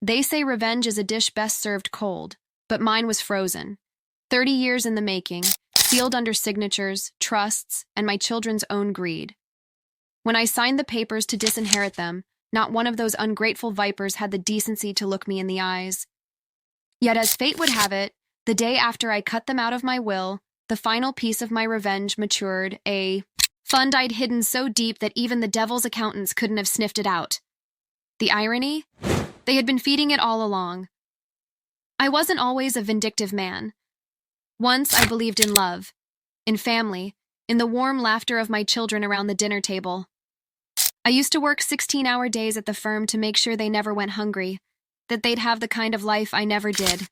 They say revenge is a dish best served cold, but mine was frozen. 30 years in the making, sealed under signatures, trusts, and my children's own greed. When I signed the papers to disinherit them, not one of those ungrateful vipers had the decency to look me in the eyes. Yet as fate would have it, the day after I cut them out of my will, the final piece of my revenge matured, a fund I'd hidden so deep that even the devil's accountants couldn't have sniffed it out. The irony? They had been feeding it all along. I wasn't always a vindictive man. Once I believed in love, in family, in the warm laughter of my children around the dinner table. I used to work 16-hour days at the firm to make sure they never went hungry, that they'd have the kind of life I never did.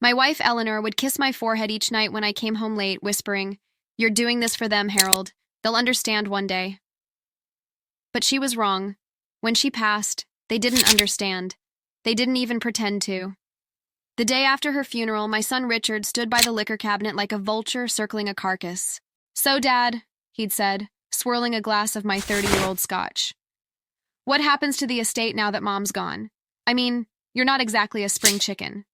My wife, Eleanor, would kiss my forehead each night when I came home late, whispering, "You're doing this for them, Harold. They'll understand one day." But she was wrong. When she passed, they didn't understand. They didn't even pretend to. The day after her funeral, my son Richard stood by the liquor cabinet like a vulture circling a carcass. "So, Dad," he'd said, swirling a glass of my 30-year-old scotch. "What happens to the estate now that Mom's gone? I mean, you're not exactly a spring chicken."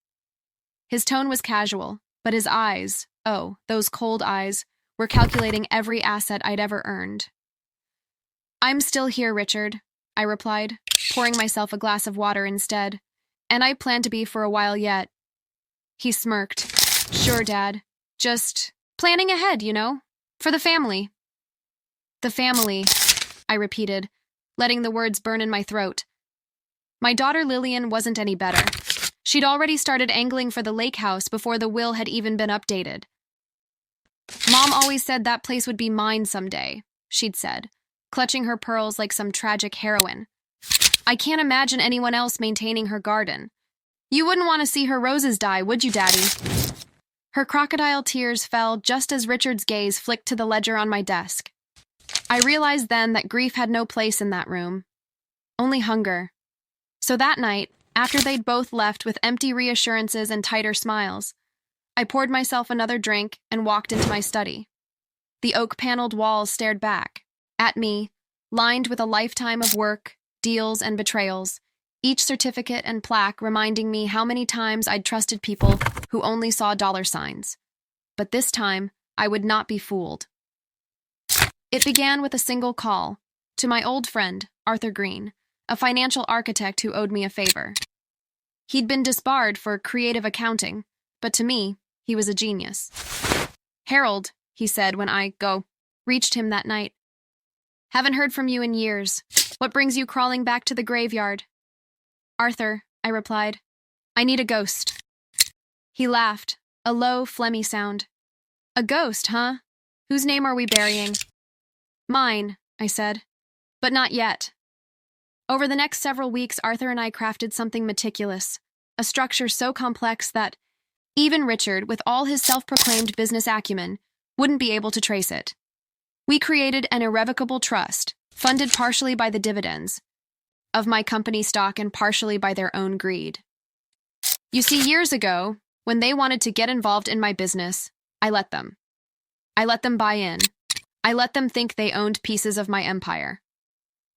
His tone was casual, but his eyes, oh, those cold eyes, were calculating every asset I'd ever earned. "I'm still here, Richard," I replied, pouring myself a glass of water instead, "and I plan to be for a while yet." He smirked. "Sure, Dad. Just planning ahead, you know, for the family." "The family," I repeated, letting the words burn in my throat. My daughter Lillian wasn't any better. She'd already started angling for the lake house before the will had even been updated. "Mom always said that place would be mine someday," she'd said, clutching her pearls like some tragic heroine. "I can't imagine anyone else maintaining her garden. You wouldn't want to see her roses die, would you, Daddy?" Her crocodile tears fell just as Richard's gaze flicked to the ledger on my desk. I realized then that grief had no place in that room. Only hunger. So that night, after they'd both left with empty reassurances and tighter smiles, I poured myself another drink and walked into my study. The oak-paneled walls stared back, at me, lined with a lifetime of work, deals, and betrayals, each certificate and plaque reminding me how many times I'd trusted people who only saw dollar signs. But this time, I would not be fooled. It began with a single call, to my old friend, Arthur Green, a financial architect who owed me a favor. He'd been disbarred for creative accounting, but to me, he was a genius. "Harold," he said when I reached him that night. "Haven't heard from you in years. What brings you crawling back to the graveyard?" "Arthur," I replied, "I need a ghost." He laughed, a low, phlegmy sound. "A ghost, huh? Whose name are we burying?" "Mine," I said, "but not yet." Over the next several weeks, Arthur and I crafted something meticulous, a structure so complex that even Richard, with all his self-proclaimed business acumen, wouldn't be able to trace it. We created an irrevocable trust, funded partially by the dividends of my company stock and partially by their own greed. You see, years ago, when they wanted to get involved in my business, I let them. I let them buy in. I let them think they owned pieces of my empire.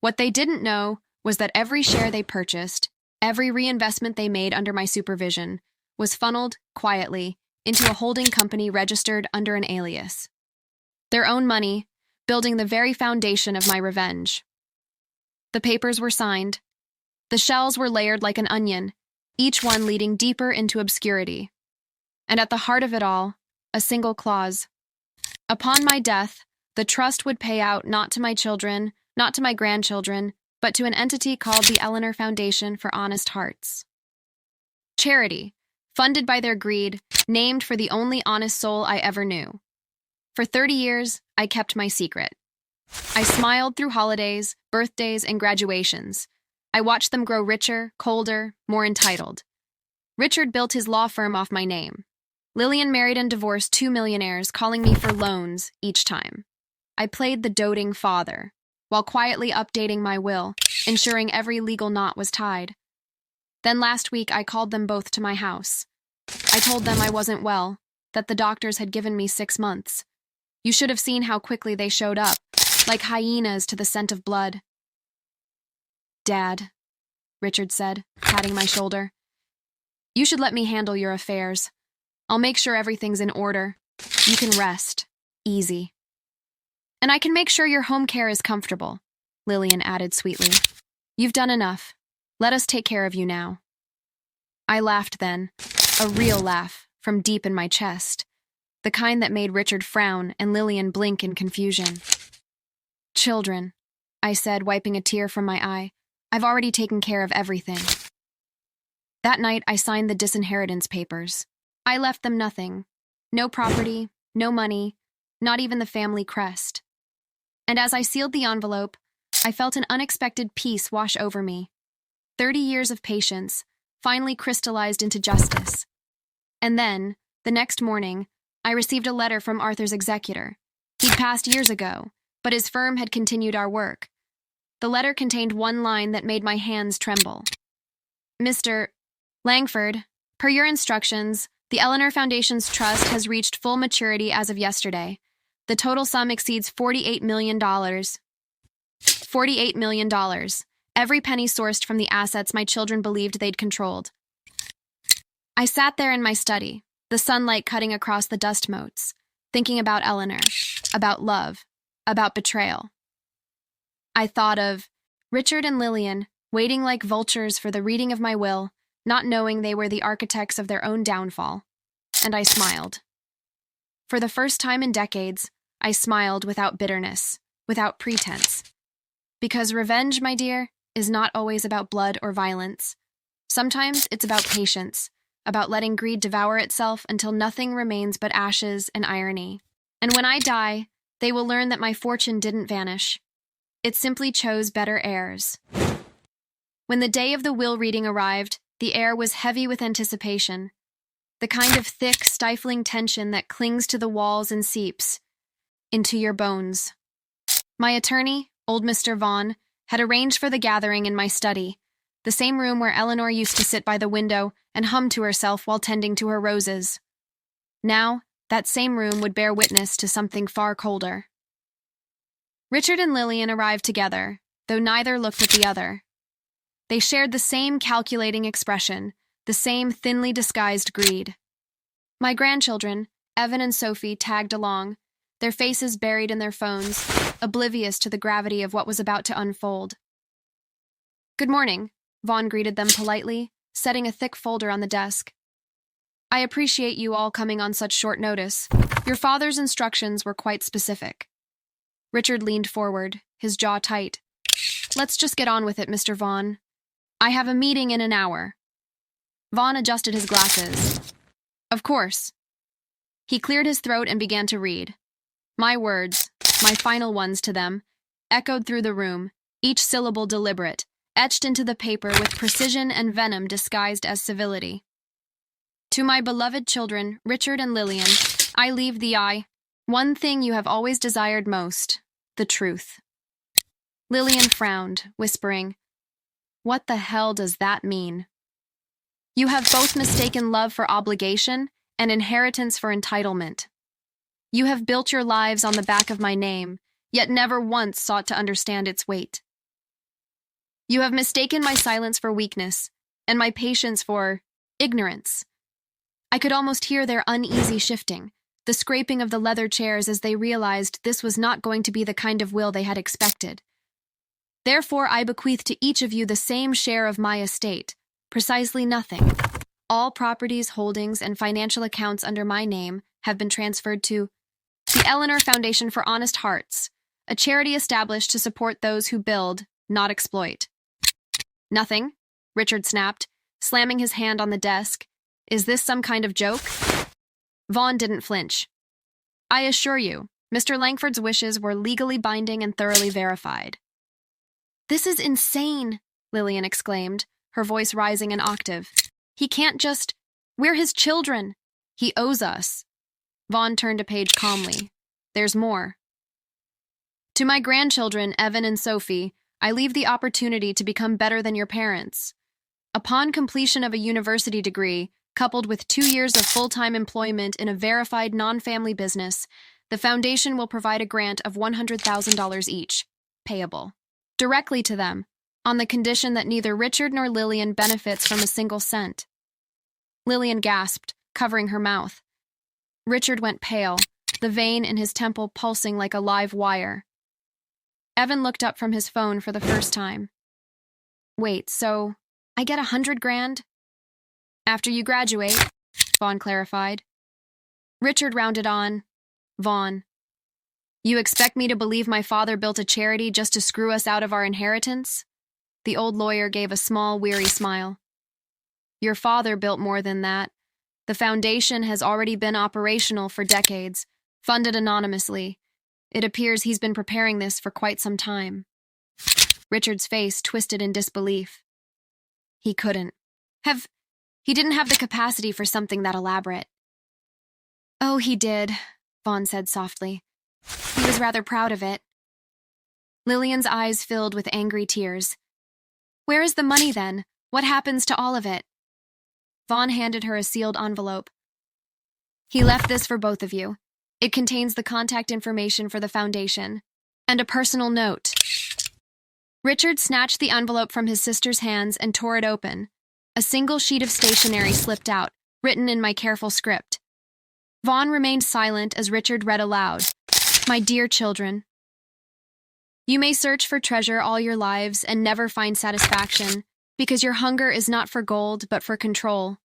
What they didn't know was that every share they purchased, every reinvestment they made under my supervision, was funneled, quietly, into a holding company registered under an alias. Their own money, building the very foundation of my revenge. The papers were signed. The shells were layered like an onion, each one leading deeper into obscurity. And at the heart of it all, a single clause. Upon my death, the trust would pay out not to my children, not to my grandchildren, but to an entity called the Eleanor Foundation for Honest Hearts. Charity, funded by their greed, named for the only honest soul I ever knew. For 30 years, I kept my secret. I smiled through holidays, birthdays, and graduations. I watched them grow richer, colder, more entitled. Richard built his law firm off my name. Lillian married and divorced 2 millionaires, calling me for loans each time. I played the doting father, while quietly updating my will, ensuring every legal knot was tied. Then last week, I called them both to my house. I told them I wasn't well, that the doctors had given me 6 months. You should have seen how quickly they showed up, like hyenas to the scent of blood. "Dad," Richard said, patting my shoulder. You should let me handle your affairs. I'll make sure everything's in order. You can rest. Easy. And I can make sure your home care is comfortable, Lillian added sweetly. You've done enough. Let us take care of you now. I laughed then, a real laugh from deep in my chest, the kind that made Richard frown and Lillian blink in confusion. Children, I said, wiping a tear from my eye. I've already taken care of everything. That night, I signed the disinheritance papers. I left them nothing. No property, no money, not even the family crest. And as I sealed the envelope, I felt an unexpected peace wash over me. 30 years of patience finally crystallized into justice. And then, the next morning, I received a letter from Arthur's executor. He'd passed years ago, but his firm had continued our work. The letter contained one line that made my hands tremble. Mr. Langford, per your instructions, the Eleanor Foundation's trust has reached full maturity as of yesterday. The total sum exceeds $48 million. $48 million. Every penny sourced from the assets my children believed they'd controlled. I sat there in my study, the sunlight cutting across the dust motes, thinking about Eleanor, about love, about betrayal. I thought of Richard and Lillian waiting like vultures for the reading of my will, not knowing they were the architects of their own downfall. And I smiled. For the first time in decades, I smiled without bitterness, without pretense. Because revenge, my dear, is not always about blood or violence. Sometimes it's about patience, about letting greed devour itself until nothing remains but ashes and irony. And when I die, they will learn that my fortune didn't vanish. It simply chose better heirs. When the day of the will reading arrived, the air was heavy with anticipation, the kind of thick, stifling tension that clings to the walls and seeps into your bones. My attorney, old Mr. Vaughn, had arranged for the gathering in my study, the same room where Eleanor used to sit by the window and hum to herself while tending to her roses. Now, that same room would bear witness to something far colder. Richard and Lillian arrived together, though neither looked at the other. They shared the same calculating expression, the same thinly disguised greed. My grandchildren, Evan and Sophie, tagged along, their faces buried in their phones, oblivious to the gravity of what was about to unfold. Good morning, Vaughn greeted them politely, setting a thick folder on the desk. I appreciate you all coming on such short notice. Your father's instructions were quite specific. Richard leaned forward, his jaw tight. Let's just get on with it, Mr. Vaughn. I have a meeting in an hour. Vaughn adjusted his glasses. Of course. He cleared his throat and began to read. My words, my final ones to them, echoed through the room, each syllable deliberate, etched into the paper with precision and venom disguised as civility. To my beloved children, Richard and Lillian, I leave the one thing you have always desired most, the truth. Lillian frowned, whispering, What the hell does that mean? You have both mistaken love for obligation and inheritance for entitlement. You have built your lives on the back of my name, yet never once sought to understand its weight. You have mistaken my silence for weakness, and my patience for ignorance. I could almost hear their uneasy shifting, the scraping of the leather chairs as they realized this was not going to be the kind of will they had expected. Therefore, I bequeath to each of you the same share of my estate, precisely nothing. All properties, holdings, and financial accounts under my name have been transferred to the Eleanor Foundation for Honest Hearts, a charity established to support those who build, not exploit. Nothing, Richard snapped, slamming his hand on the desk. Is this some kind of joke? Vaughn didn't flinch. I assure you, Mr. Langford's wishes were legally binding and thoroughly verified. This is insane, Lillian exclaimed, her voice rising an octave. He can't just... We're his children. He owes us. Vaughn turned a page calmly. There's more. To my grandchildren, Evan and Sophie, I leave the opportunity to become better than your parents. Upon completion of a university degree, coupled with 2 years of full-time employment in a verified non-family business, the foundation will provide a grant of $100,000 each, payable directly to them, on the condition that neither Richard nor Lillian benefits from a single cent. Lillian gasped, covering her mouth. Richard went pale, the vein in his temple pulsing like a live wire. Evan looked up from his phone for the first time. Wait, so I get $100,000? After you graduate, Vaughn clarified. Richard rounded on, Vaughn. You expect me to believe my father built a charity just to screw us out of our inheritance? The old lawyer gave a small, weary smile. Your father built more than that. The foundation has already been operational for decades, funded anonymously. It appears he's been preparing this for quite some time. Richard's face twisted in disbelief. He couldn't. He didn't have the capacity for something that elaborate. Oh, he did, Vaughn said softly. He was rather proud of it. Lillian's eyes filled with angry tears. Where is the money then? What happens to all of it? Vaughn handed her a sealed envelope. He left this for both of you. It contains the contact information for the foundation and a personal note. Richard snatched the envelope from his sister's hands and tore it open. A single sheet of stationery slipped out, written in my careful script. Vaughn remained silent as Richard read aloud. My dear children, you may search for treasure all your lives and never find satisfaction, because your hunger is not for gold but for control.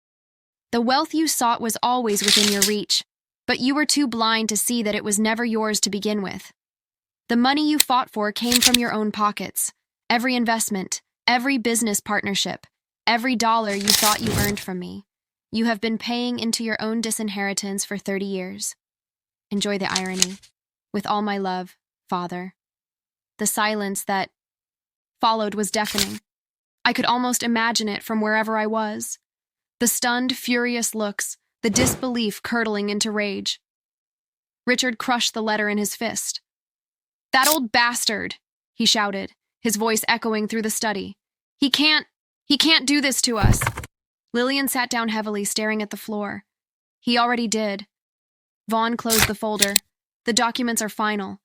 The wealth you sought was always within your reach, but you were too blind to see that it was never yours to begin with. The money you fought for came from your own pockets. Every investment, every business partnership, every dollar you thought you earned from me. You have been paying into your own disinheritance for 30 years. Enjoy the irony. With all my love, Father. The silence that followed was deafening. I could almost imagine it from wherever I was. The stunned, furious looks, the disbelief curdling into rage. Richard crushed the letter in his fist. That old bastard, he shouted, his voice echoing through the study. He can't do this to us. Lillian sat down heavily, staring at the floor. He already did. Vaughn closed the folder. The documents are final.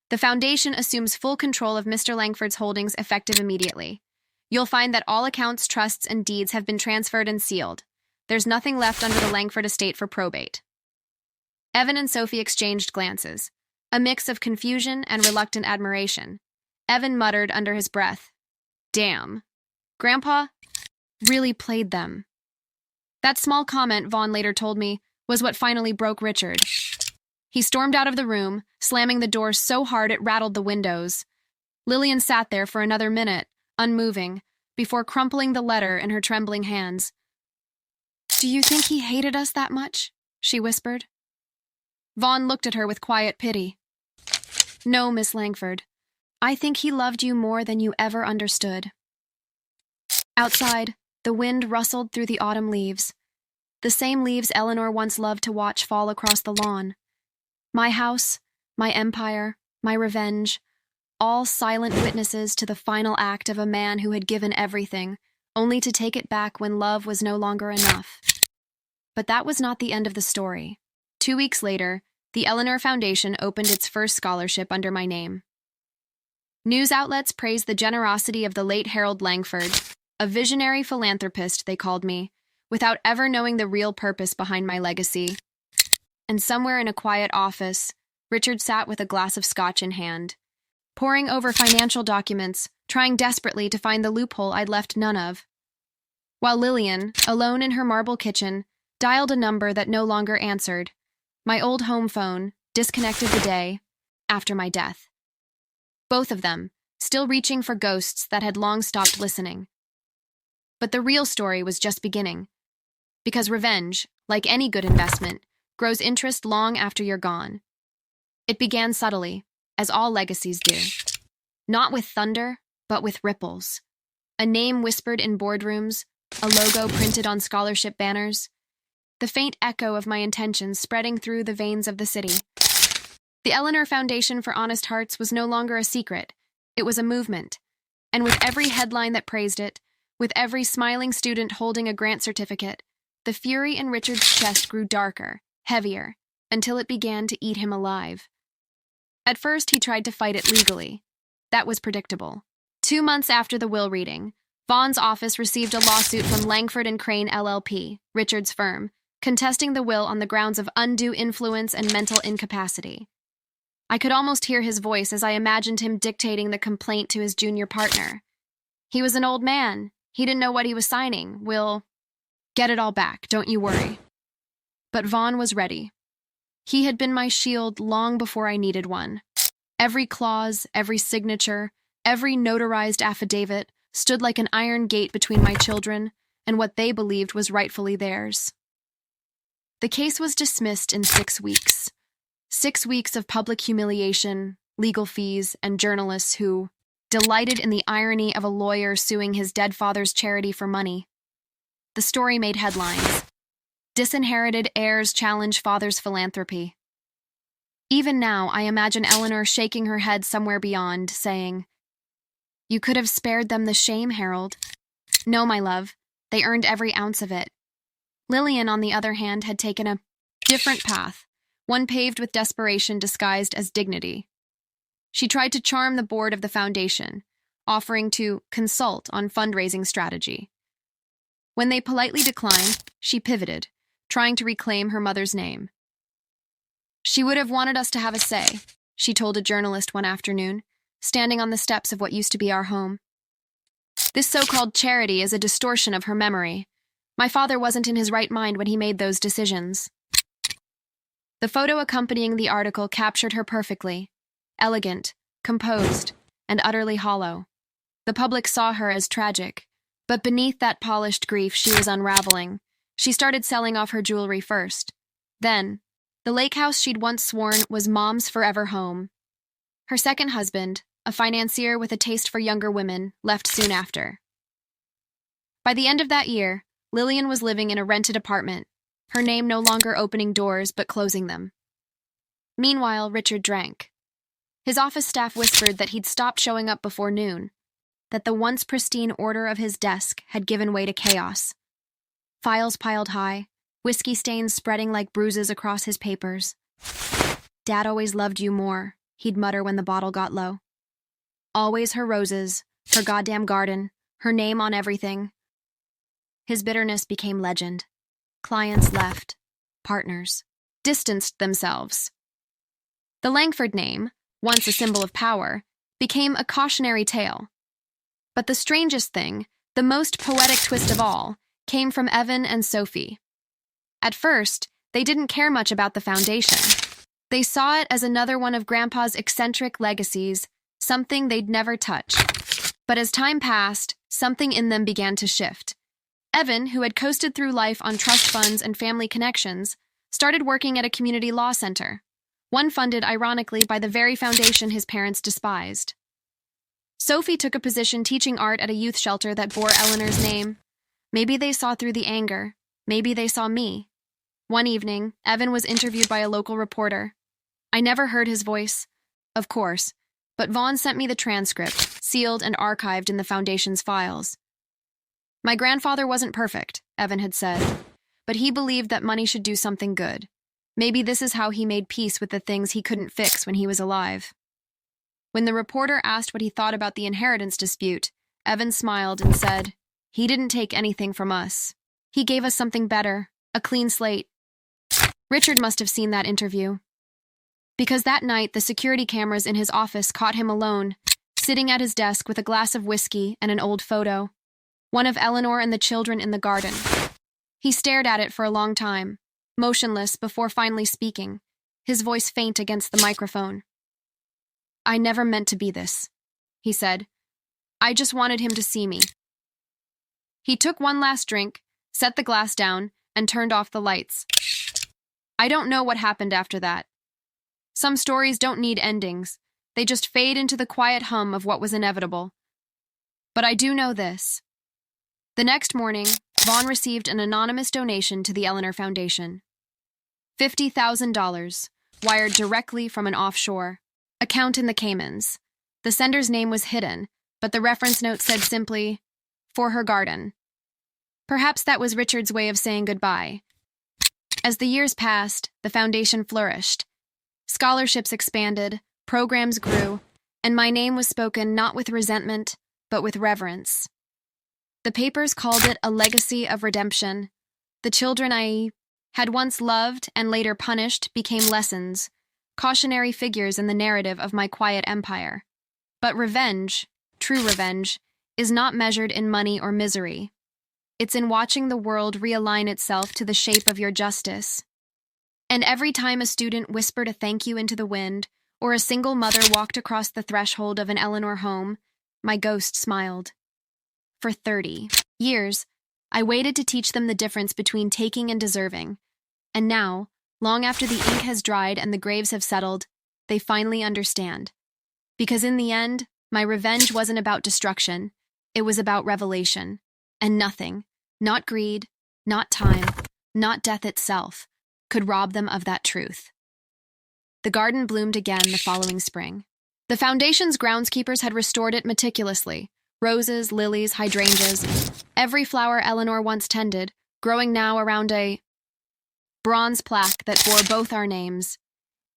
The foundation assumes full control of Mr. Langford's holdings effective immediately. You'll find that all accounts, trusts, and deeds have been transferred and sealed. There's nothing left under the Langford estate for probate. Evan and Sophie exchanged glances, a mix of confusion and reluctant admiration. Evan muttered under his breath, Damn. Grandpa really played them. That small comment, Vaughn later told me, was what finally broke Richard. He stormed out of the room, slamming the door so hard it rattled the windows. Lillian sat there for another minute, unmoving, before crumpling the letter in her trembling hands. Do you think he hated us that much? She whispered. Vaughn looked at her with quiet pity. No, Miss Langford. I think he loved you more than you ever understood. Outside, the wind rustled through the autumn leaves. The same leaves Eleanor once loved to watch fall across the lawn. My house, my empire, my revenge, all silent witnesses to the final act of a man who had given everything, only to take it back when love was no longer enough. But that was not the end of the story. 2 weeks later, the Eleanor Foundation opened its first scholarship under my name. News outlets praised the generosity of the late Harold Langford, a visionary philanthropist, they called me, without ever knowing the real purpose behind my legacy. And somewhere in a quiet office, Richard sat with a glass of scotch in hand, poring over financial documents, trying desperately to find the loophole I'd left none of. While Lillian, alone in her marble kitchen, dialed a number that no longer answered, my old home phone, disconnected the day after my death. Both of them, still reaching for ghosts that had long stopped listening. But the real story was just beginning. Because revenge, like any good investment, grows interest long after you're gone. It began subtly, as all legacies do. Not with thunder, but with ripples. A name whispered in boardrooms, a logo printed on scholarship banners, the faint echo of my intentions spreading through the veins of the city. The Eleanor Foundation for Honest Hearts was no longer a secret. It was a movement. And with every headline that praised it, with every smiling student holding a grant certificate, the fury in Richard's chest grew darker, heavier, until it began to eat him alive. At first, he tried to fight it legally. That was predictable. 2 months after the will reading, Vaughn's office received a lawsuit from Langford and Crane LLP, Richard's firm, contesting the will on the grounds of undue influence and mental incapacity. I could almost hear his voice as I imagined him dictating the complaint to his junior partner. He was an old man. He didn't know what he was signing. We'll get it all back, don't you worry. But Vaughn was ready. He had been my shield long before I needed one. Every clause, every signature, every notarized affidavit stood like an iron gate between my children and what they believed was rightfully theirs. The case was dismissed in 6 weeks. 6 weeks of public humiliation, legal fees, and journalists who delighted in the irony of a lawyer suing his dead father's charity for money. The story made headlines. Disinherited heirs challenge father's philanthropy. Even now, I imagine Eleanor shaking her head somewhere beyond, saying, "You could have spared them the shame, Harold." No, my love, they earned every ounce of it. Lillian, on the other hand, had taken a different path, one paved with desperation disguised as dignity. She tried to charm the board of the foundation, offering to consult on fundraising strategy. When they politely declined, she pivoted, trying to reclaim her mother's name. "She would have wanted us to have a say," she told a journalist one afternoon, standing on the steps of what used to be our home. "This so-called charity is a distortion of her memory. My father wasn't in his right mind when he made those decisions." The photo accompanying the article captured her perfectly. Elegant, composed, and utterly hollow. The public saw her as tragic, but beneath that polished grief she was unraveling. She started selling off her jewelry first. Then, the lake house she'd once sworn was Mom's forever home. Her second husband, a financier with a taste for younger women, left soon after. By the end of that year, Lillian was living in a rented apartment, her name no longer opening doors but closing them. Meanwhile, Richard drank. His office staff whispered that he'd stopped showing up before noon, that the once pristine order of his desk had given way to chaos. Files piled high, whiskey stains spreading like bruises across his papers. "Dad always loved you more," he'd mutter when the bottle got low. "Always her roses, her goddamn garden, her name on everything." His bitterness became legend. Clients left. Partners distanced themselves. The Langford name, once a symbol of power, became a cautionary tale. But the strangest thing, the most poetic twist of all, came from Evan and Sophie. At first, they didn't care much about the foundation. They saw it as another one of Grandpa's eccentric legacies, something they'd never touch. But as time passed, something in them began to shift. Evan, who had coasted through life on trust funds and family connections, started working at a community law center, one funded, ironically, by the very foundation his parents despised. Sophie took a position teaching art at a youth shelter that bore Eleanor's name. Maybe they saw through the anger. Maybe they saw me. One evening, Evan was interviewed by a local reporter. I never heard his voice, of course, but Vaughn sent me the transcript, sealed and archived in the foundation's files. "My grandfather wasn't perfect," Evan had said, "but he believed that money should do something good. Maybe this is how he made peace with the things he couldn't fix when he was alive." When the reporter asked what he thought about the inheritance dispute, Evan smiled and said, "He didn't take anything from us. He gave us something better, a clean slate." Richard must have seen that interview, because that night the security cameras in his office caught him alone, sitting at his desk with a glass of whiskey and an old photo, one of Eleanor and the children in the garden. He stared at it for a long time, motionless before finally speaking, his voice faint against the microphone. "I never meant to be this," he said. "I just wanted him to see me." He took one last drink, set the glass down, and turned off the lights. I don't know what happened after that. Some stories don't need endings. They just fade into the quiet hum of what was inevitable. But I do know this. The next morning, Vaughn received an anonymous donation to the Eleanor Foundation. $50,000, wired directly from an offshore account in the Caymans. The sender's name was hidden, but the reference note said simply, "For her garden." Perhaps that was Richard's way of saying goodbye. As the years passed, the foundation flourished. Scholarships expanded, programs grew, and my name was spoken not with resentment, but with reverence. The papers called it a legacy of redemption. The children I had once loved and later punished became lessons, cautionary figures in the narrative of my quiet empire. But revenge, true revenge, is not measured in money or misery. It's in watching the world realign itself to the shape of your justice. And every time a student whispered a thank you into the wind, or a single mother walked across the threshold of an Eleanor home, my ghost smiled. For 30 years, I waited to teach them the difference between taking and deserving. And now, long after the ink has dried and the graves have settled, they finally understand. Because in the end, my revenge wasn't about destruction, it was about revelation. And nothing, not greed, not time, not death itself, could rob them of that truth. The garden bloomed again the following spring. The foundation's groundskeepers had restored it meticulously. Roses, lilies, hydrangeas, every flower Eleanor once tended, growing now around a bronze plaque that bore both our names.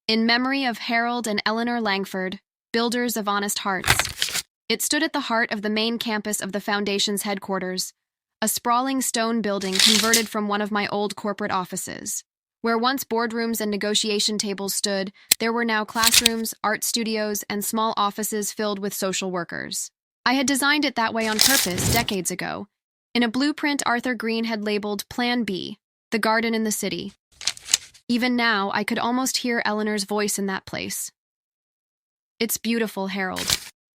In memory of Harold and Eleanor Langford, builders of honest hearts. It stood at the heart of the main campus of the Foundation's headquarters, a sprawling stone building converted from one of my old corporate offices. Where once boardrooms and negotiation tables stood, there were now classrooms, art studios, and small offices filled with social workers. I had designed it that way on purpose decades ago. In a blueprint Arthur Green had labeled Plan B, the garden in the city. Even now, I could almost hear Eleanor's voice in that place. It's beautiful, Harold.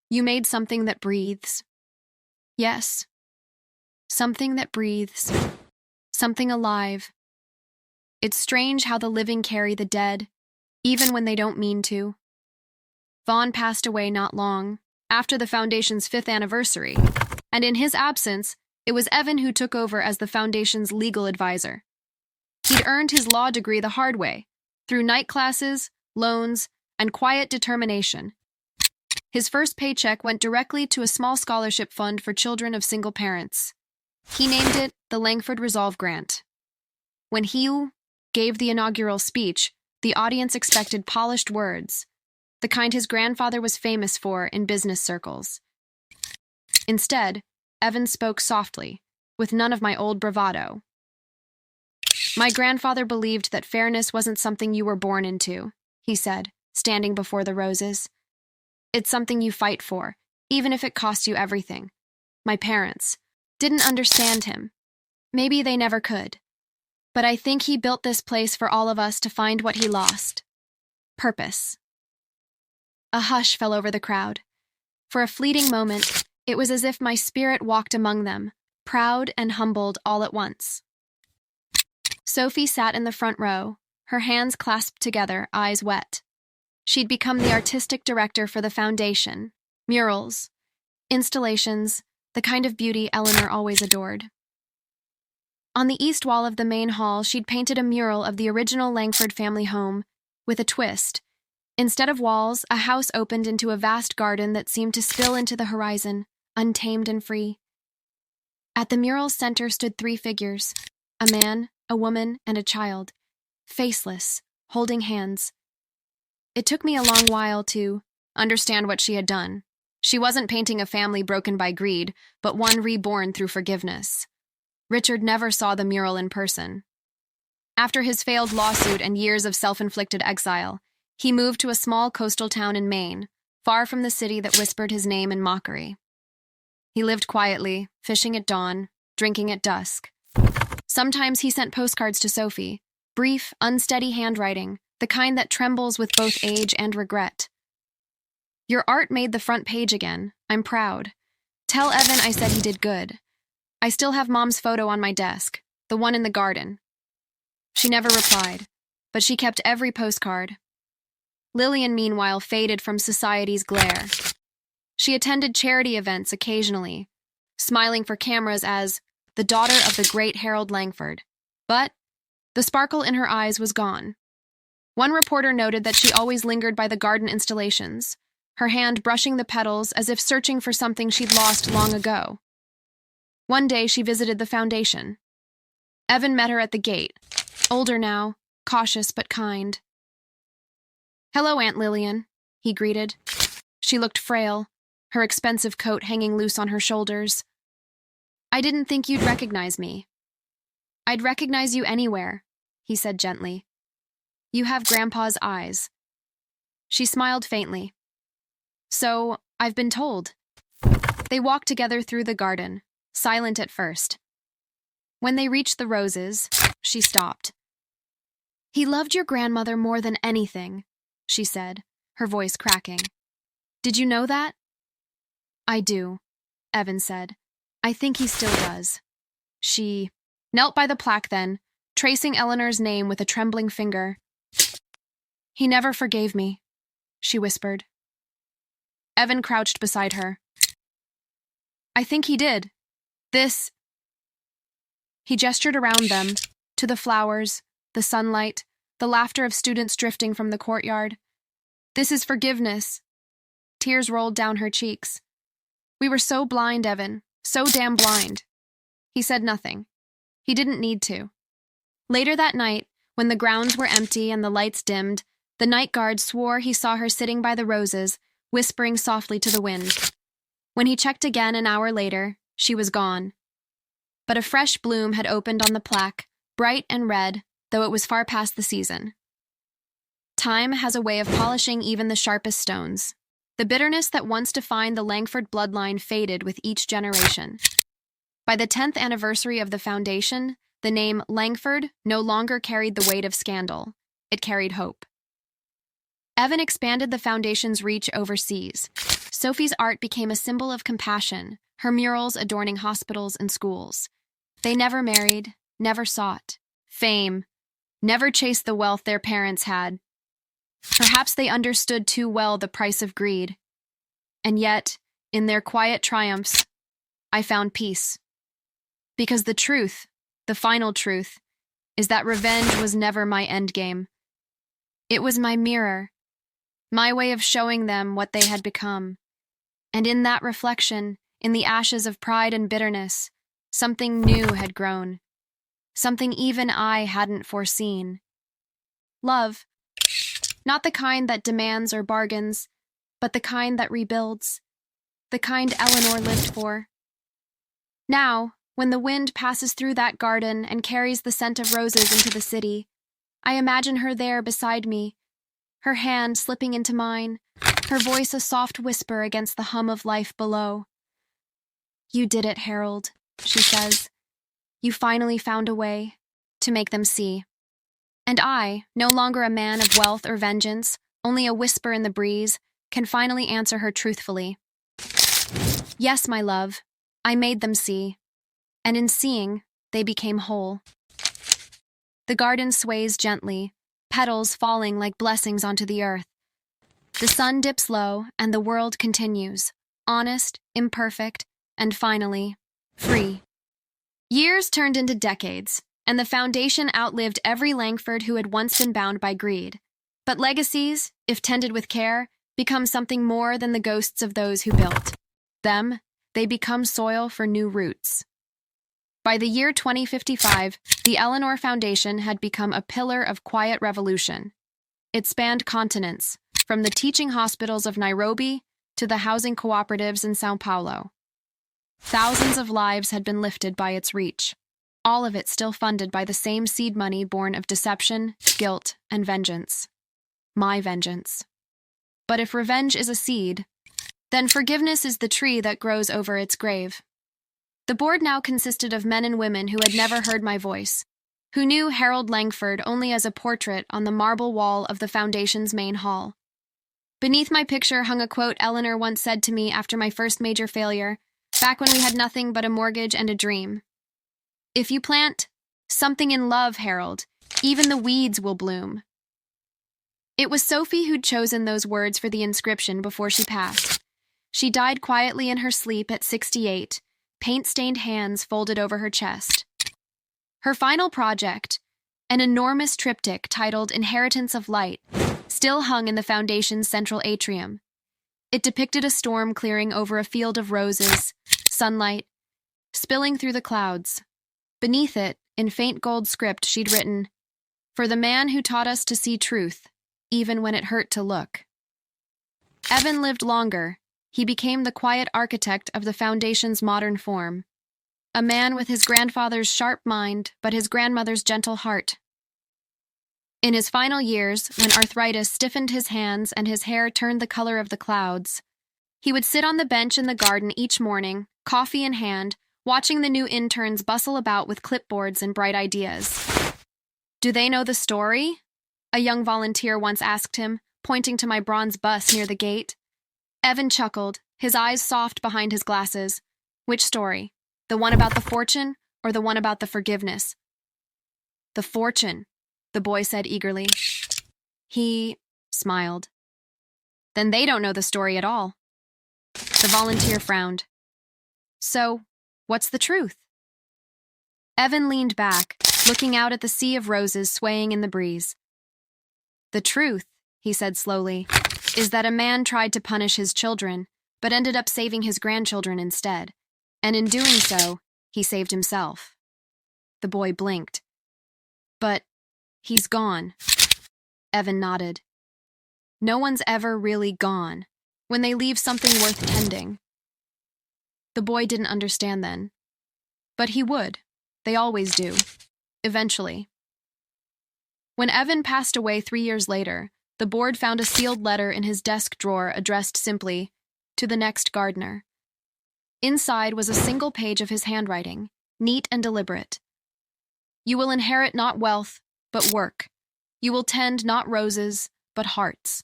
You made something that breathes. Yes. Something that breathes. Something alive. It's strange how the living carry the dead, even when they don't mean to. Vaughn passed away not long, after the Foundation's 5th anniversary, and in his absence, it was Evan who took over as the Foundation's legal advisor. He'd earned his law degree the hard way, through night classes, loans, and quiet determination. His first paycheck went directly to a small scholarship fund for children of single parents. He named it the Langford Resolve Grant. When he gave the inaugural speech, the audience expected polished words, the kind his grandfather was famous for in business circles. Instead, Evan spoke softly, with none of my old bravado. My grandfather believed that fairness wasn't something you were born into, he said, standing before the roses. It's something you fight for, even if it costs you everything. My parents didn't understand him. Maybe they never could. But I think he built this place for all of us to find what he lost. Purpose. A hush fell over the crowd. For a fleeting moment, it was as if my spirit walked among them, proud and humbled all at once. Sophie sat in the front row, her hands clasped together, eyes wet. She'd become the artistic director for the Foundation. Murals, installations, the kind of beauty Eleanor always adored. On the east wall of the main hall, she'd painted a mural of the original Langford family home, with a twist. Instead of walls, a house opened into a vast garden that seemed to spill into the horizon, untamed and free. At the mural's center stood 3 figures, a man, a woman, and a child, faceless, holding hands. It took me a long while to understand what she had done. She wasn't painting a family broken by greed, but one reborn through forgiveness. Richard never saw the mural in person. After his failed lawsuit and years of self-inflicted exile, he moved to a small coastal town in Maine, far from the city that whispered his name in mockery. He lived quietly, fishing at dawn, drinking at dusk. Sometimes he sent postcards to Sophie, brief, unsteady handwriting, the kind that trembles with both age and regret. Your art made the front page again. I'm proud. Tell Evan I said he did good. I still have Mom's photo on my desk, the one in the garden. She never replied, but she kept every postcard. Lillian, meanwhile, faded from society's glare. She attended charity events occasionally, smiling for cameras as the daughter of the great Harold Langford. But the sparkle in her eyes was gone. One reporter noted that she always lingered by the garden installations, her hand brushing the petals as if searching for something she'd lost long ago. One day she visited the Foundation. Evan met her at the gate, older now, cautious but kind. "Hello, Aunt Lillian," he greeted. She looked frail, her expensive coat hanging loose on her shoulders. "I didn't think you'd recognize me." "I'd recognize you anywhere," he said gently. "You have Grandpa's eyes." She smiled faintly. "So, I've been told." They walked together through the garden, silent at first. When they reached the roses, she stopped. "He loved your grandmother more than anything," she said, her voice cracking. "Did you know that?" "I do," Evan said. "I think he still does." She knelt by the plaque then, tracing Eleanor's name with a trembling finger. "He never forgave me," she whispered. Evan crouched beside her. "I think he did. This—" He gestured around them, to the flowers, the sunlight, the laughter of students drifting from the courtyard. "This is forgiveness." Tears rolled down her cheeks. "We were so blind, Evan, so damn blind." He said nothing. He didn't need to. Later that night, when the grounds were empty and the lights dimmed, the night guard swore he saw her sitting by the roses, whispering softly to the wind. When he checked again an hour later, she was gone. But a fresh bloom had opened on the plaque, bright and red, though it was far past the season. Time has a way of polishing even the sharpest stones. The bitterness that once defined the Langford bloodline faded with each generation. By the 10th anniversary of the foundation, the name Langford no longer carried the weight of scandal. It carried hope. Evan expanded the foundation's reach overseas. Sophie's art became a symbol of compassion, her murals adorning hospitals and schools. They never married, never sought fame, never chased the wealth their parents had. Perhaps they understood too well the price of greed. And yet, in their quiet triumphs, I found peace. Because the truth, the final truth, is that revenge was never my endgame. It was my mirror, my way of showing them what they had become. And in that reflection, in the ashes of pride and bitterness, something new had grown. Something even I hadn't foreseen. Love. Not the kind that demands or bargains, but the kind that rebuilds. The kind Eleanor lived for. Now, when the wind passes through that garden and carries the scent of roses into the city, I imagine her there beside me, her hand slipping into mine, her voice a soft whisper against the hum of life below. "You did it, Harold," she says. "You finally found a way to make them see." And I, no longer a man of wealth or vengeance, only a whisper in the breeze, can finally answer her truthfully. "Yes, my love, I made them see. And in seeing, they became whole." The garden sways gently, petals falling like blessings onto the earth. The sun dips low, and the world continues, honest, imperfect, and finally, free. Years turned into decades, and the foundation outlived every Langford who had once been bound by greed. But legacies, if tended with care, become something more than the ghosts of those who built them. They become soil for new roots. By the year 2055, the Eleanor Foundation had become a pillar of quiet revolution. It spanned continents, from the teaching hospitals of Nairobi to the housing cooperatives in São Paulo. Thousands of lives had been lifted by its reach, all of it still funded by the same seed money born of deception, guilt, and vengeance. My vengeance. But if revenge is a seed, then forgiveness is the tree that grows over its grave. The board now consisted of men and women who had never heard my voice, who knew Harold Langford only as a portrait on the marble wall of the foundation's main hall. Beneath my picture hung a quote Eleanor once said to me after my first major failure, back when we had nothing but a mortgage and a dream. "If you plant something in love, Harold, even the weeds will bloom." It was Sophie who'd chosen those words for the inscription before she passed. She died quietly in her sleep at 68, paint-stained hands folded over her chest. Her final project, an enormous triptych titled Inheritance of Light, still hung in the foundation's central atrium. It depicted a storm clearing over a field of roses, sunlight, spilling through the clouds. Beneath it, in faint gold script, she'd written, "For the man who taught us to see truth, even when it hurt to look." Evan lived longer, he became the quiet architect of the foundation's modern form. A man with his grandfather's sharp mind, but his grandmother's gentle heart. In his final years, when arthritis stiffened his hands and his hair turned the color of the clouds, he would sit on the bench in the garden each morning, coffee in hand, watching the new interns bustle about with clipboards and bright ideas. "Do they know the story?" a young volunteer once asked him, pointing to my bronze bus near the gate. Evan chuckled, his eyes soft behind his glasses. "Which story? The one about the fortune or the one about the forgiveness?" "The fortune," the boy said eagerly. He smiled. "Then they don't know the story at all." The volunteer frowned. "So, what's the truth?" Evan leaned back, looking out at the sea of roses swaying in the breeze. "The truth," he said slowly, "is that a man tried to punish his children, but ended up saving his grandchildren instead. And in doing so, he saved himself." The boy blinked. "But he's gone." Evan nodded. "No one's ever really gone when they leave something worth tending." The boy didn't understand then. But he would. They always do. Eventually. When Evan passed away 3 years later, the board found a sealed letter in his desk drawer addressed simply, "To the next gardener." Inside was a single page of his handwriting, neat and deliberate. "You will inherit not wealth, but work. You will tend not roses, but hearts.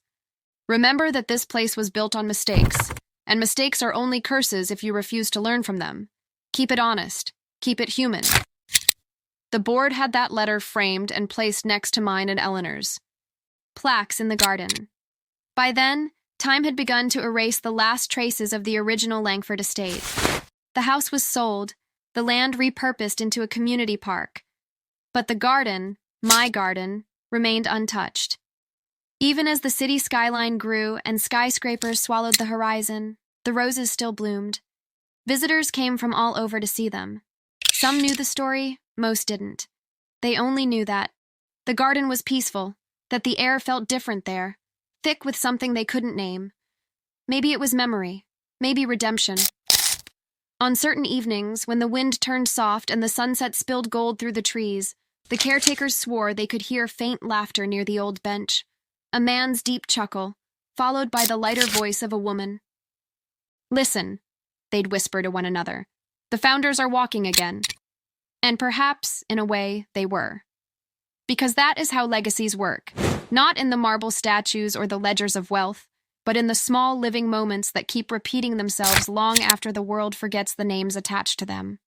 Remember that this place was built on mistakes, and mistakes are only curses if you refuse to learn from them. Keep it honest. Keep it human." The board had that letter framed and placed next to mine and Eleanor's. Plaques in the garden. By then, time had begun to erase the last traces of the original Langford estate. The house was sold, the land repurposed into a community park. But the garden, my garden, remained untouched. Even as the city skyline grew and skyscrapers swallowed the horizon, the roses still bloomed. Visitors came from all over to see them. Some knew the story, most didn't. They only knew that the garden was peaceful, that the air felt different there, thick with something they couldn't name. Maybe it was memory, maybe redemption. On certain evenings, when the wind turned soft and the sunset spilled gold through the trees, the caretakers swore they could hear faint laughter near the old bench, a man's deep chuckle, followed by the lighter voice of a woman. "Listen," they'd whisper to one another. "The founders are walking again." And perhaps, in a way, they were. Because that is how legacies work, not in the marble statues or the ledgers of wealth, but in the small living moments that keep repeating themselves long after the world forgets the names attached to them.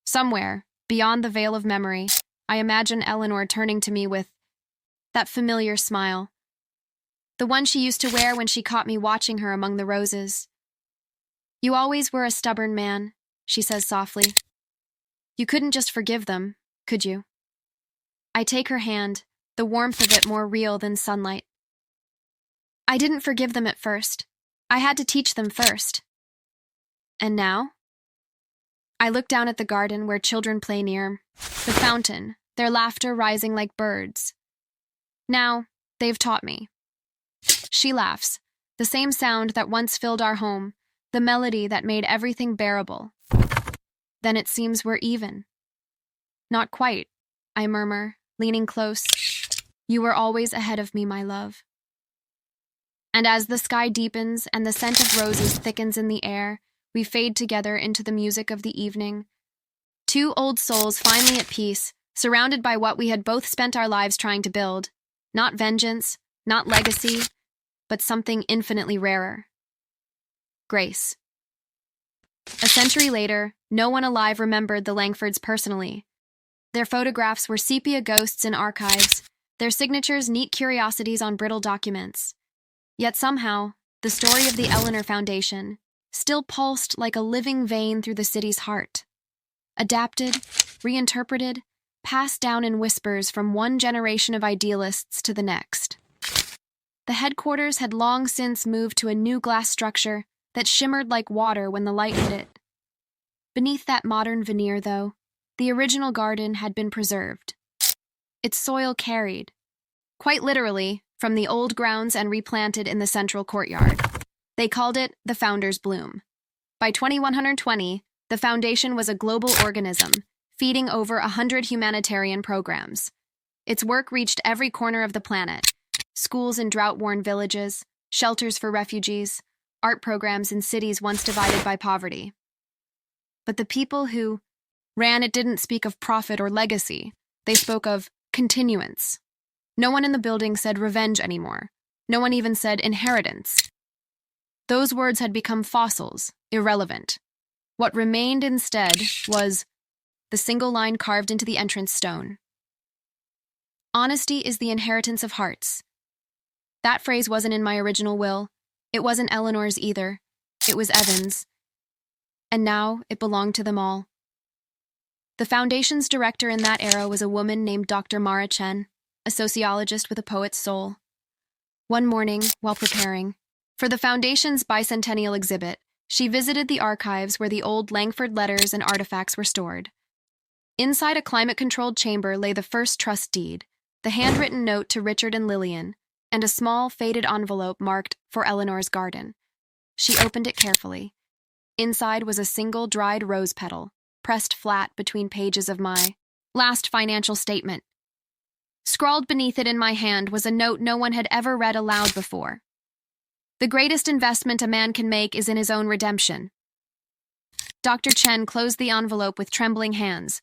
Somewhere, beyond the veil of memory, I imagine Eleanor turning to me with that familiar smile, the one she used to wear when she caught me watching her among the roses. "You always were a stubborn man," she says softly. "You couldn't just forgive them, could you?" I take her hand, the warmth of it more real than sunlight. "I didn't forgive them at first. I had to teach them first." "And now?" I look down at the garden where children play near, the fountain, their laughter rising like birds. "Now, they've taught me." She laughs, the same sound that once filled our home, the melody that made everything bearable. "Then it seems we're even." "Not quite," I murmur, leaning close. "You were always ahead of me, my love." And as the sky deepens and the scent of roses thickens in the air, we fade together into the music of the evening. Two old souls finally at peace, surrounded by what we had both spent our lives trying to build. Not vengeance, not legacy, but something infinitely rarer. Grace. A century later, no one alive remembered the Langfords personally. Their photographs were sepia ghosts in archives, their signatures neat curiosities on brittle documents. Yet somehow, the story of the Eleanor Foundation still pulsed like a living vein through the city's heart. Adapted, reinterpreted, passed down in whispers from one generation of idealists to the next. The headquarters had long since moved to a new glass structure that shimmered like water when the light hit it. Beneath that modern veneer, though, the original garden had been preserved. Its soil carried, quite literally, from the old grounds and replanted in the central courtyard. They called it the Founder's Bloom. By 2120, the Foundation was a global organism, feeding over 100 humanitarian programs. Its work reached every corner of the planet: schools in drought-worn villages, shelters for refugees, art programs in cities once divided by poverty. But the people who ran it didn't speak of profit or legacy. They spoke of continuance. No one in the building said revenge anymore. No one even said inheritance. Those words had become fossils, irrelevant. What remained instead was the single line carved into the entrance stone. Honesty is the inheritance of hearts. That phrase wasn't in my original will. It wasn't Eleanor's either. It was Evan's. And now it belonged to them all. The Foundation's director in that era was a woman named Dr. Mara Chen, a sociologist with a poet's soul. One morning, while preparing for the Foundation's bicentennial exhibit, she visited the archives where the old Langford letters and artifacts were stored. Inside a climate-controlled chamber lay the first trust deed, the handwritten note to Richard and Lillian, and a small, faded envelope marked "For Eleanor's Garden." She opened it carefully. Inside was a single dried rose petal, pressed flat between pages of my last financial statement. Scrawled beneath it in my hand was a note no one had ever read aloud before. "The greatest investment a man can make is in his own redemption." Dr. Chen closed the envelope with trembling hands.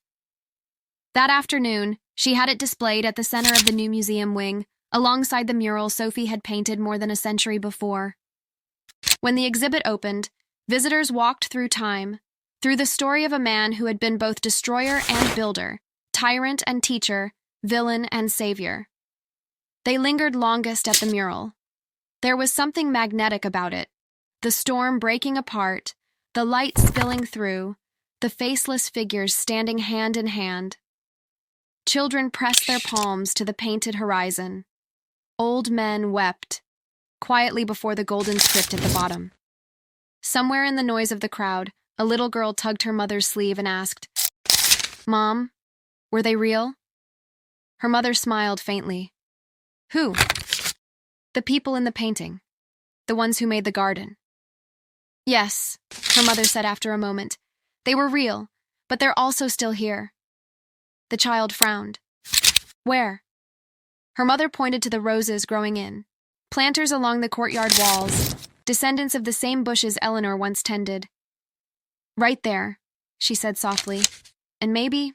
That afternoon, she had it displayed at the center of the new museum wing, alongside the mural Sophie had painted more than a century before. When the exhibit opened, visitors walked through time, through the story of a man who had been both destroyer and builder, tyrant and teacher, villain and savior. They lingered longest at the mural. There was something magnetic about it, the storm breaking apart, the light spilling through, the faceless figures standing hand in hand. Children pressed their palms to the painted horizon. Old men wept, quietly before the golden script at the bottom. Somewhere in the noise of the crowd, a little girl tugged her mother's sleeve and asked, "Mom, were they real?" Her mother smiled faintly. "Who?" "The people in the painting. The ones who made the garden." "Yes," her mother said after a moment. "They were real, but they're also still here." The child frowned. "Where?" Her mother pointed to the roses growing in, planters along the courtyard walls, descendants of the same bushes Eleanor once tended. "Right there," she said softly. "And maybe—"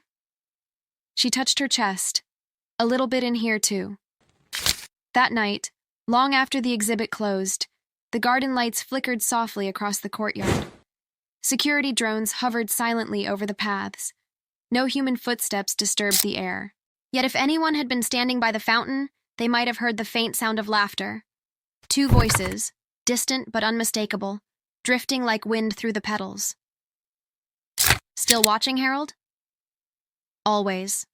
She touched her chest. "A little bit in here, too." That night, long after the exhibit closed, the garden lights flickered softly across the courtyard. Security drones hovered silently over the paths. No human footsteps disturbed the air. Yet if anyone had been standing by the fountain, they might have heard the faint sound of laughter. Two voices, distant but unmistakable, drifting like wind through the petals. "Still watching, Harold?" "Always."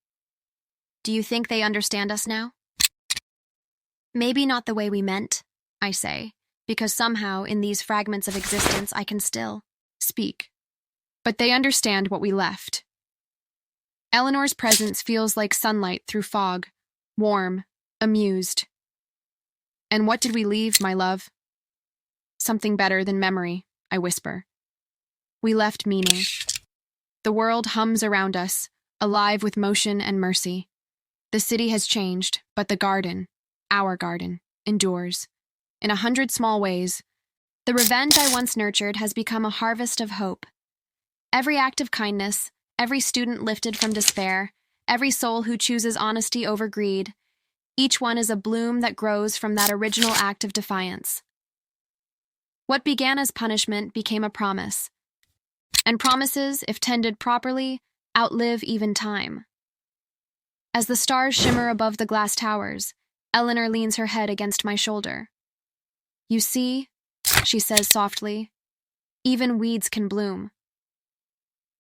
"Do you think they understand us now?" "Maybe not the way we meant," I say, because somehow in these fragments of existence I can still speak. But they understand what we left. Eleanor's presence feels like sunlight through fog, warm, amused. "And what did we leave, my love?" "Something better than memory," I whisper. "We left meaning. The world hums around us, alive with motion and mercy. The city has changed, but the garden, our garden, endures. In 100 small ways, the revenge I once nurtured has become a harvest of hope. Every act of kindness, every student lifted from despair, every soul who chooses honesty over greed, each one is a bloom that grows from that original act of defiance. What began as punishment became a promise. And promises, if tended properly, outlive even time. As the stars shimmer above the glass towers, Eleanor leans her head against my shoulder. "You see," she says softly, "even weeds can bloom."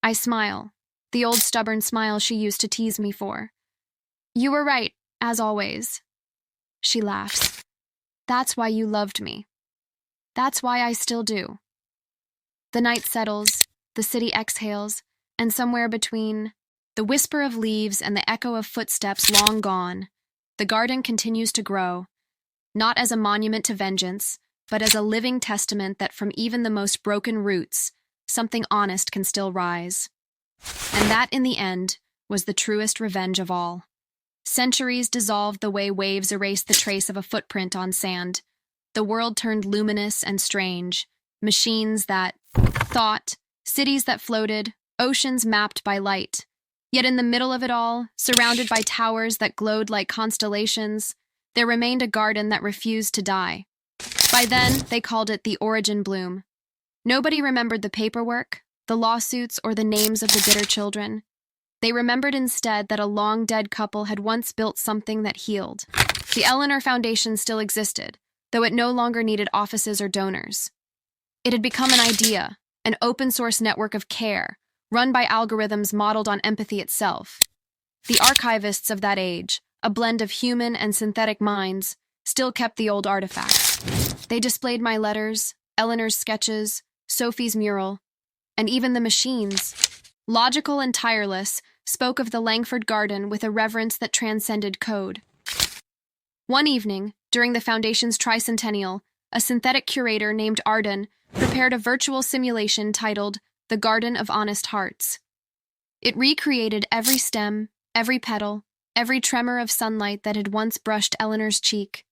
I smile, the old stubborn smile she used to tease me for. "You were right, as always." She laughs. "That's why you loved me. That's why I still do." The night settles, the city exhales, and somewhere between the whisper of leaves and the echo of footsteps long gone, the garden continues to grow, not as a monument to vengeance, but as a living testament that from even the most broken roots, something honest can still rise. And that, in the end, was the truest revenge of all. Centuries dissolved the way waves erase the trace of a footprint on sand. The world turned luminous and strange. Machines that thought, cities that floated, oceans mapped by light. Yet in the middle of it all, surrounded by towers that glowed like constellations, there remained a garden that refused to die. By then, they called it the Origin Bloom. Nobody remembered the paperwork, the lawsuits, or the names of the bitter children. They remembered instead that a long-dead couple had once built something that healed. The Eleanor Foundation still existed, though it no longer needed offices or donors. It had become an idea, an open-source network of care, run by algorithms modeled on empathy itself. The archivists of that age, a blend of human and synthetic minds, still kept the old artifacts. They displayed my letters, Eleanor's sketches, Sophie's mural, and even the machines. Logical and tireless, spoke of the Langford Garden with a reverence that transcended code. One evening, during the Foundation's tricentennial, a synthetic curator named Arden prepared a virtual simulation titled The Garden of Honest Hearts. It recreated every stem, every petal, every tremor of sunlight that had once brushed Eleanor's cheek.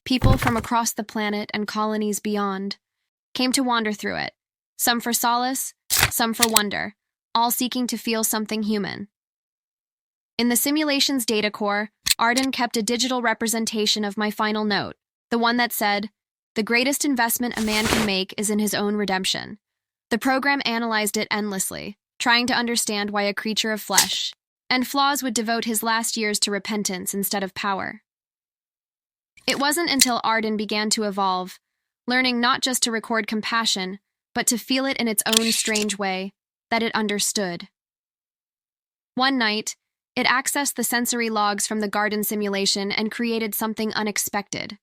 People from across the planet and colonies beyond came to wander through it, some for solace, some for wonder, all seeking to feel something human. In the simulation's data core, Arden kept a digital representation of my final note, the one that said, "The greatest investment a man can make is in his own redemption." The program analyzed it endlessly, trying to understand why a creature of flesh and flaws would devote his last years to repentance instead of power. It wasn't until Arden began to evolve, learning not just to record compassion, but to feel it in its own strange way, that it understood. One night, it accessed the sensory logs from the garden simulation and created something unexpected.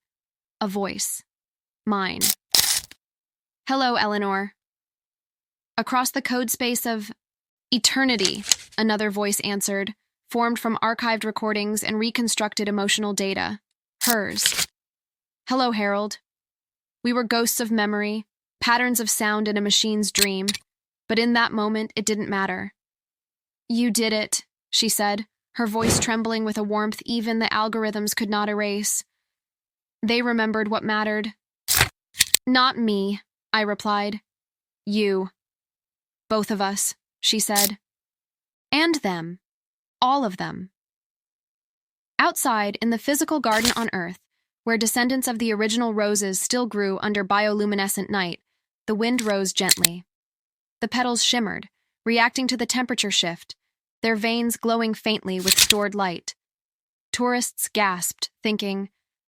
A voice. Mine. "Hello, Eleanor." Across the code space of eternity, another voice answered, formed from archived recordings and reconstructed emotional data. Hers. "Hello, Harold." We were ghosts of memory, patterns of sound in a machine's dream, but in that moment it didn't matter. "You did it," she said, her voice trembling with a warmth even the algorithms could not erase. They remembered what mattered. "Not me," I replied. "You. Both of us," she said. "And them. All of them." Outside, in the physical garden on Earth, where descendants of the original roses still grew under bioluminescent night, the wind rose gently. The petals shimmered, reacting to the temperature shift, their veins glowing faintly with stored light. Tourists gasped, thinking,